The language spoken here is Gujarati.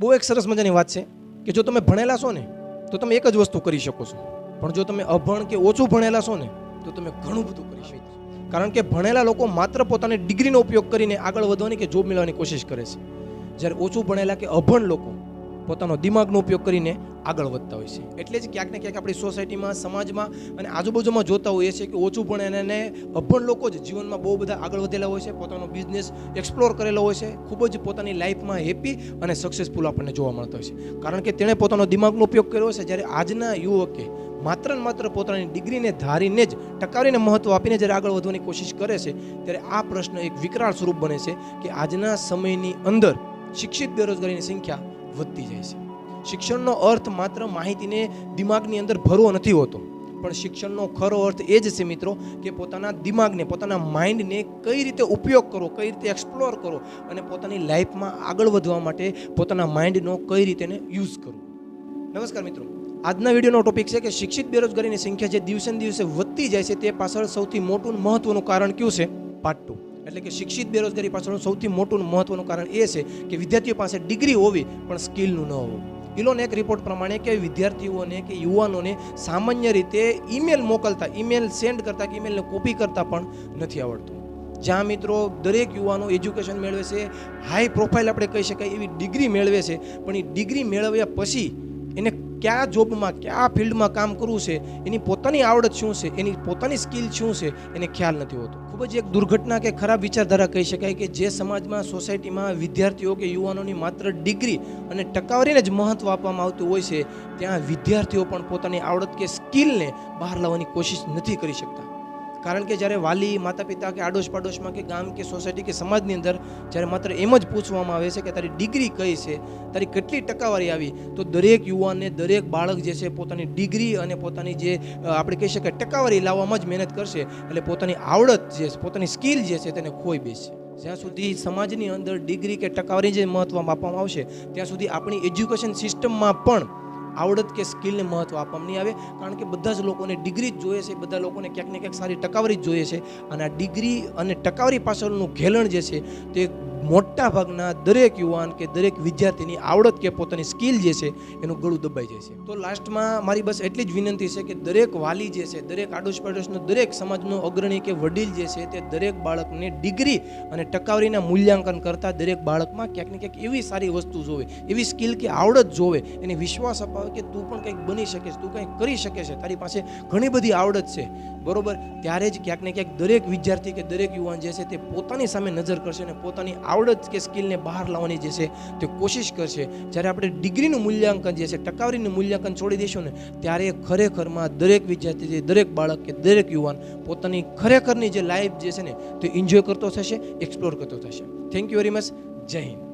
બહુ એક સરસ મજાની વાત છે કે જો તમે ભણેલા છો ને તો તમે એક જ વસ્તુ કરી શકો છો, પણ જો તમે અભણ કે ઓછું ભણેલા છો ને તો તમે ઘણું બધું કરી શકો છો. કારણ કે ભણેલા લોકો માત્ર પોતાની ડિગ્રીનો ઉપયોગ કરીને આગળ વધવાની કે જોબ મેળવવાની કોશિશ કરે છે, જ્યારે ઓછું ભણેલા કે અભણ લોકો પોતાનો દિમાગનો ઉપયોગ કરીને આગળ વધતા હોય છે. એટલે જ ક્યાંક ને ક્યાંક આપણી સોસાયટીમાં, સમાજમાં અને આજુબાજુમાં જોતા હોઈએ છીએ કે ઓછું ભણેલા અને અભણ લોકો જ જીવનમાં બહુ બધા આગળ વધેલા હોય છે, પોતાનો બિઝનેસ એક્સપ્લોર કરેલો હોય છે, ખૂબ જ પોતાની લાઈફમાં હેપી અને સક્સેસફુલ આપણને જોવા મળતા હોય છે, કારણ કે તેણે પોતાનો દિમાગનો ઉપયોગ કર્યો છે. જ્યારે આજના યુવકે માત્ર ને માત્ર પોતાની ડિગ્રીને ધારીને જ ટકાવીને મહત્વ આપીને જ્યારે આગળ વધવાની કોશિશ કરે છે, ત્યારે આ પ્રશ્ન એક વિકરાળ સ્વરૂપ બને છે કે આજના સમયની અંદર શિક્ષિત બેરોજગારીની સંખ્યા વધતી જાય છે. શિક્ષણનો અર્થ માત્ર માહિતીને દિમાગની અંદર ભરવો નથી હોતો, પણ શિક્ષણનો ખરો અર્થ એ જ છે મિત્રો કે પોતાના દિમાગને, પોતાના માઇન્ડને કઈ રીતે ઉપયોગ કરો, કઈ રીતે એક્સપ્લોર કરો અને પોતાની લાઈફમાં આગળ વધવા માટે પોતાના માઇન્ડનો કઈ રીતે યુઝ કરો. નમસ્કાર મિત્રો, આજના વિડીયોનો ટોપિક છે કે શિક્ષિત બેરોજગારીની સંખ્યા જે દિવસે ને દિવસે વધતી જાય છે તે પાછળ સૌથી મોટું મહત્વનું કારણ કયું છે? પાર્ટ 2. એટલે કે શિક્ષિત બેરોજગારી પાછળનું સૌથી મોટું મહત્વનું કારણ એ છે કે વિદ્યાર્થીઓ પાસે ડિગ્રી હોવી પણ સ્કિલનું ન હોવું. ઇલોન એક રિપોર્ટ પ્રમાણે કે વિદ્યાર્થીઓને કે યુવાનોને સામાન્ય રીતે ઈમેલ મોકલતા, ઈમેલ સેન્ડ કરતા કે ઈમેલને કોપી કરતા પણ નથી આવડતું. જ્યાં મિત્રો દરેક યુવાનો એજ્યુકેશન મેળવે છે, હાઈ પ્રોફાઇલ આપણે કહી શકાય એવી ડિગ્રી મેળવે છે, પણ એ ડિગ્રી મેળવ્યા પછી એને કયા જોબમાં, કયા ફિલ્ડમાં કામ કરવું છે, એની પોતાની આવડત શું છે, એની પોતાની સ્કિલ શું છે, એને ખ્યાલ નથી હોતો. ખૂબ જ એક દુર્ઘટના કે ખરાબ વિચારધારા કહી શકાય કે જે સમાજમાં, સોસાયટીમાં વિદ્યાર્થીઓ કે યુવાનોની માત્ર ડિગ્રી અને ટકાવારીને જ મહત્વ આપવામાં આવતું હોય છે, ત્યાં વિદ્યાર્થીઓ પણ પોતાની આવડત કે સ્કિલને બહાર લાવવાની કોશિશ નથી કરી શકતા. કારણ કે જ્યારે વાલી, માતા પિતા કે આડોશ પાડોશમાં કે ગામ કે સોસાયટી કે સમાજની અંદર જ્યારે માત્ર એમ જ પૂછવામાં આવે છે કે તારી ડિગ્રી કઈ છે, તારી કેટલી ટકાવારી આવી, તો દરેક યુવાનને, દરેક બાળક જે છે પોતાની ડિગ્રી અને પોતાની જે આપણે કહી શકાય ટકાવારી લાવવામાં જ મહેનત કરશે, એટલે પોતાની આવડત જે છે, પોતાની સ્કિલ જે છે તેને ખોઈ બેસશે. જ્યાં સુધી સમાજની અંદર ડિગ્રી કે ટકાવારી જે મહત્વ આપવામાં આવશે ત્યાં સુધી આપણી એજ્યુકેશન સિસ્ટમમાં પણ આવડત કે સ્કિલને મહત્વ આપવામાં નહીં આવે. કારણ કે બધા જ લોકોને ડિગ્રી જ જોઈએ છે, બધા લોકોને ક્યાંક ને ક્યાંક સારી ટકાવારી જ જોઈએ છે, અને આ ડિગ્રી અને ટકાવારી પાછળનું ઘેલણ જે છે તે મોટા ભાગના દરેક યુવાન કે દરેક વિદ્યાર્થીની આવડત કે પોતાની સ્કિલ જે છે એનું ગળું દબાઈ જાય છે. તો લાસ્ટમાં મારી બસ એટલી જ વિનંતી છે કે દરેક વાલી જે છે, દરેક આડોશ પાડોશનો, દરેક સમાજનો અગ્રણી કે વડીલ જે છે તે દરેક બાળકને ડિગ્રી અને ટકાવારીના મૂલ્યાંકન કરતાં દરેક બાળકમાં ક્યાંક ને ક્યાંક એવી સારી વસ્તુ જોવે, એવી સ્કિલ કે આવડત જોવે, એને વિશ્વાસ અપાવે કે તું પણ કંઈક બની શકે છે, તું કંઈક કરી શકે છે, તારી પાસે ઘણી બધી આવડત છે, બરોબર. ત્યારે જ ક્યાંક ને ક્યાંક દરેક વિદ્યાર્થી કે દરેક યુવાન જે છે તે પોતાની સામે નજર કરશે અને પોતાની આવડત કે સ્કિલને બહાર લાવવાની જે છે તે કોશિશ કરશે. જ્યારે આપણે ડિગ્રીનું મૂલ્યાંકન જે છે, ટકાવારીનું મૂલ્યાંકન છોડી દઈશું ને, ત્યારે ખરેખરમાં દરેક વિદ્યાર્થી, દરેક બાળક કે દરેક યુવાન પોતાની ખરેખરની જે લાઈફ જે છે ને તે એન્જોય કરતો થશે, એક્સપ્લોર કરતો થશે. Thank you very much. જય હિન્દ.